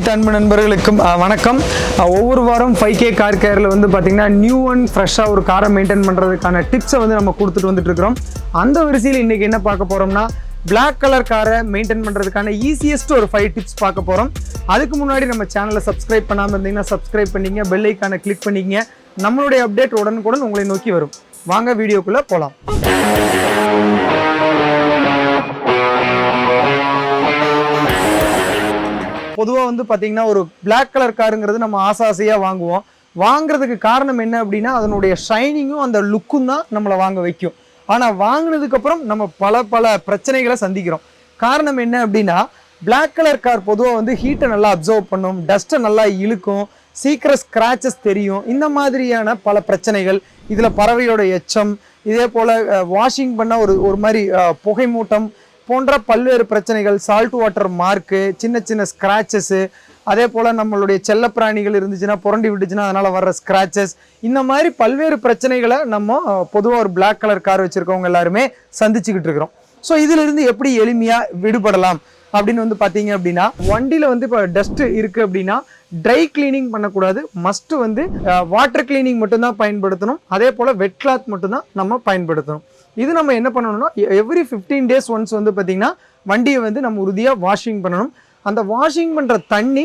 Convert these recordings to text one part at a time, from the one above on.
அனைத்து அன்பு நண்பர்களுக்கும் வணக்கம். ஒவ்வொரு வாரம் 5K கார் கேரில் வந்து பார்த்திங்கன்னா நியூ அண்ட் ஃப்ரெஷ்ஷாக ஒரு காரை மெயின்டைன் பண்ணுறதுக்கான டிப்ஸை வந்து நம்ம கொடுத்துட்டு வந்துட்டு இருக்கிறோம். அந்த வரிசையில் இன்றைக்கி என்ன பார்க்க போகிறோம்னா, பிளாக் கலர் காரை மெயின்டைன் பண்ணுறதுக்கான ஈஸியஸ்ட் ஒரு 5 டிப்ஸ் பார்க்க போகிறோம். அதுக்கு முன்னாடி நம்ம சேனலை சப்ஸ்கிரைப் பண்ணாமல் இருந்தீங்கன்னா சப்ஸ்கிரைப் பண்ணிங்க, பெல் ஐக்கானை கிளிக் பண்ணிங்க. நம்மளுடைய அப்டேட் உடனுக்குடன் உங்களை நோக்கி வரும். வாங்க வீடியோக்குள்ளே போகலாம். பொதுவாக வந்து பார்த்தீங்கன்னா ஒரு பிளாக் கலர் காருங்கிறது நம்ம ஆசையாக வாங்குவோம். வாங்குறதுக்கு காரணம் என்ன அப்படின்னா, அதனுடைய ஷைனிங்கும் அந்த லுக்கும் தான் நம்மளை வாங்க வைக்கும். ஆனால் வாங்கினதுக்கப்புறம் நம்ம பல பிரச்சனைகளை சந்திக்கிறோம். காரணம் என்ன அப்படின்னா, பிளாக் கலர் கார் பொதுவாக வந்து ஹீட்டை நல்லா அப்சர்வ் பண்ணும், டஸ்ட்டை நல்லா இழுக்கும், சீக்கிரம் ஸ்க்ராச்சஸ் தெரியும். இந்த மாதிரியான பல பிரச்சனைகள், இதில் பறவையோட எச்சம், இதே போல் வாஷிங் பண்ண ஒரு மாதிரி புகை மூட்டம் போன்ற பல்வேறு பிரச்சனைகள், சால்ட் வாட்டர் மார்க்கு, சின்ன ஸ்க்ராச்சஸ்ஸு, அதே போல் நம்மளுடைய செல்ல பிராணிகள் இருந்துச்சுன்னா புரண்டி விட்டுச்சுன்னா அதனால் வர்ற ஸ்க்ராச்சஸ், இந்த மாதிரி பல்வேறு பிரச்சனைகளை நம்ம பொதுவாக ஒரு பிளாக் கலர் கார் வச்சுருக்கவங்க எல்லாருமே சந்திச்சுக்கிட்டு இருக்கிறோம். ஸோ இதிலிருந்து எப்படி எளிமையாக விடுபடலாம் அப்படின்னு வந்து பார்த்தீங்க அப்படின்னா, வண்டியில் வந்து இப்போ டஸ்ட்டு இருக்குது அப்படின்னா ட்ரை கிளீனிங் பண்ணக்கூடாது. மஸ்ட்டு வந்து வாட்டர் கிளீனிங் மட்டும்தான் பயன்படுத்தணும். அதே போல் வெட் கிளாத் மட்டும்தான் நம்ம பயன்படுத்தணும். இது நம்ம என்ன பண்ணணும்னா, எவ்ரி 15 days ஒன்ஸ் வந்து பார்த்திங்கன்னா வண்டியை வந்து நம்ம உறுதியாக வாஷிங் பண்ணணும். அந்த வாஷிங் பண்ணுற தண்ணி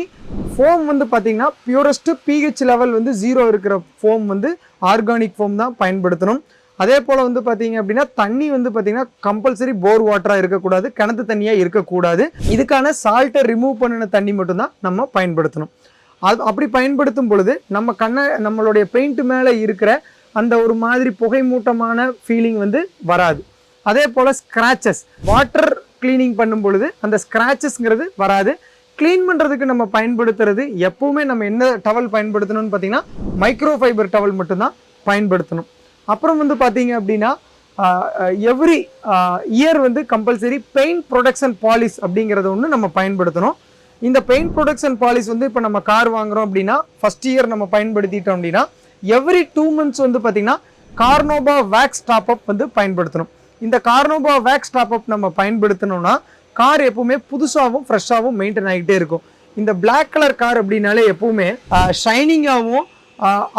ஃபோம் வந்து பார்த்திங்கன்னா பியூரஸ்ட்டு பிஹெச் லெவல் வந்து 0 இருக்கிற ஃபோம் வந்து ஆர்கானிக் ஃபோம் தான் பயன்படுத்தணும். அதே போல் வந்து பார்த்திங்க அப்படின்னா தண்ணி வந்து பார்த்திங்கன்னா கம்பல்சரி போர் வாட்டராக இருக்கக்கூடாது, கிணத்து தண்ணியாக இருக்கக்கூடாது. இதுக்கான சால்ட்டை ரிமூவ் பண்ணின தண்ணி மட்டும்தான் நம்ம பயன்படுத்தணும். அப்படி பயன்படுத்தும் பொழுது நம்மளுடைய பெயிண்ட் மேலே இருக்கிற அந்த ஒரு மாதிரி புகை மூட்டமான ஃபீலிங் வந்து வராது. அதே போல் ஸ்க்ராச்சஸ், வாட்டர் கிளீனிங் பண்ணும் பொழுது அந்த ஸ்க்ராச்சஸ்ங்கிறது வராது. க்ளீன் பண்ணுறதுக்கு நம்ம பயன்படுத்துறது எப்போவுமே நம்ம என்ன டவல் பயன்படுத்தணும்னு பார்த்தீங்கன்னா மைக்ரோ ஃபைபர் டவல் மட்டும்தான் பயன்படுத்தணும். அப்புறம் வந்து பார்த்தீங்க அப்படின்னா எவ்ரி இயர் வந்து கம்பல்சரி பெயிண்ட் ப்ரொடக்ஷன் பாலிஷ் அப்படிங்கிறத ஒன்று நம்ம பயன்படுத்தணும். இந்த பெயிண்ட் ப்ரொடக்ஷன் பாலிஷ் வந்து இப்போ நம்ம கார் வாங்குகிறோம் அப்படின்னா ஃபஸ்ட் இயர் நம்ம பயன்படுத்திட்டோம் அப்படின்னா எவ்ரி 2 months வந்து பார்த்தீங்கன்னா கார்னோபா வேக்ஸ் டாப்அப் வந்து பயன்படுத்தணும். இந்த கார்னோபா வேக்ஸ் டாப்அப் நம்ம பயன்படுத்தணும்னா கார் எப்பவுமே புதுசாகவும் ஃப்ரெஷ்ஷாகவும் மெயின்டைன் ஆகிட்டே இருக்கும். இந்த பிளாக் கலர் கார் அப்படின்னாலே எப்பவுமே ஷைனிங்காகவும்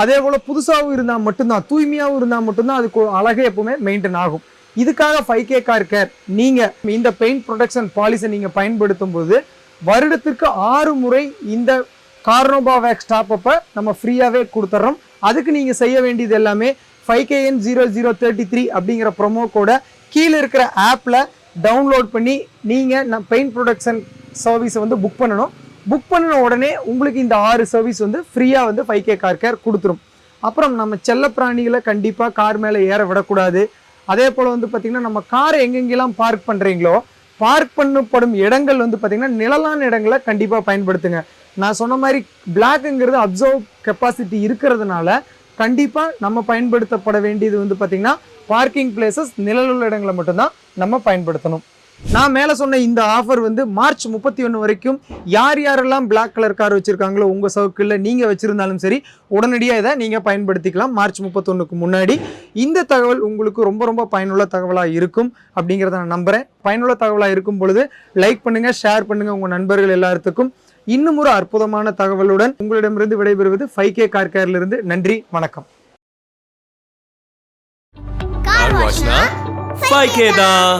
அதே போல் புதுசாகவும் இருந்தால் மட்டும்தான், தூய்மையாகவும் இருந்தால் மட்டும்தான் அதுக்கு அழகே எப்பவுமே மெயின்டைன் ஆகும். இதுக்காக 5K கார் கேர் நீங்கள் இந்த பெயிண்ட் ப்ரொடக்ஷன் பாலிஷை நீங்கள் பயன்படுத்தும் போது வருடத்திற்கு 6 முறை இந்த கார்னோபா வேக்ஸ் டாப்அப்பை நம்ம ஃப்ரீயாகவே கொடுத்துட்றோம். அதுக்கு நீங்கள் செய்ய வேண்டியது எல்லாமே 5KN0033 அப்படிங்கிற ப்ரொமோ கோடை கீழே இருக்கிற ஆப்பில் டவுன்லோட் பண்ணி நீங்கள் பெயிண்ட் ப்ரொடக்ஷன் சர்வீஸை வந்து புக் பண்ணணும். புக் பண்ணின உடனே உங்களுக்கு இந்த 6 சர்வீஸ் வந்து ஃப்ரீயாக வந்து 5K கார் கேர் கொடுத்துரும். அப்புறம் நம்ம செல்ல பிராணிகளை கண்டிப்பாக கார் மேலே ஏற விடக்கூடாது. அதே போல் வந்து பார்த்திங்கன்னா நம்ம காரை எங்கெங்கெல்லாம் பார்க் பண்ணுறீங்களோ பார்க் பண்ணப்படும் இடங்கள் வந்து பார்த்திங்கன்னா நிழலான இடங்களை கண்டிப்பாக பயன்படுத்துங்க. நான் சொன்ன மாதிரி பிளாக்குங்கிறது அப்சர்வ் கெப்பாசிட்டி இருக்கிறதுனால கண்டிப்பாக நம்ம பயன்படுத்தப்பட வேண்டியது வந்து பார்த்திங்கன்னா பார்க்கிங் பிளேசஸ், நிழலுள்ள இடங்களை மட்டும்தான் நம்ம பயன்படுத்தணும். நான் மேலே சொன்ன இந்த ஆஃபர் வந்து மார்ச் 31 வரைக்கும் யாரெல்லாம் பிளாக் கலர் கார் வச்சுருக்காங்களோ உங்கள் சர்க்கிளில் நீங்கள் வச்சுருந்தாலும் சரி உடனடியாக இதை நீங்கள் பயன்படுத்திக்கலாம். மார்ச் 31க்கு முன்னாடி. இந்த தகவல் உங்களுக்கு ரொம்ப பயனுள்ள தகவலாக இருக்கும் அப்படிங்கிறத நான் நம்புகிறேன். பயனுள்ள தகவலாக இருக்கும் பொழுது லைக் பண்ணுங்கள், ஷேர் பண்ணுங்கள் உங்கள் நண்பர்கள் எல்லாத்துக்கும். இன்னும் ஒரு அற்புதமான தகவலுடன் உங்களிடமிருந்து விடைபெறுவது 5K கார் கேரிலிருந்து. நன்றி, வணக்கம். 5K தான்.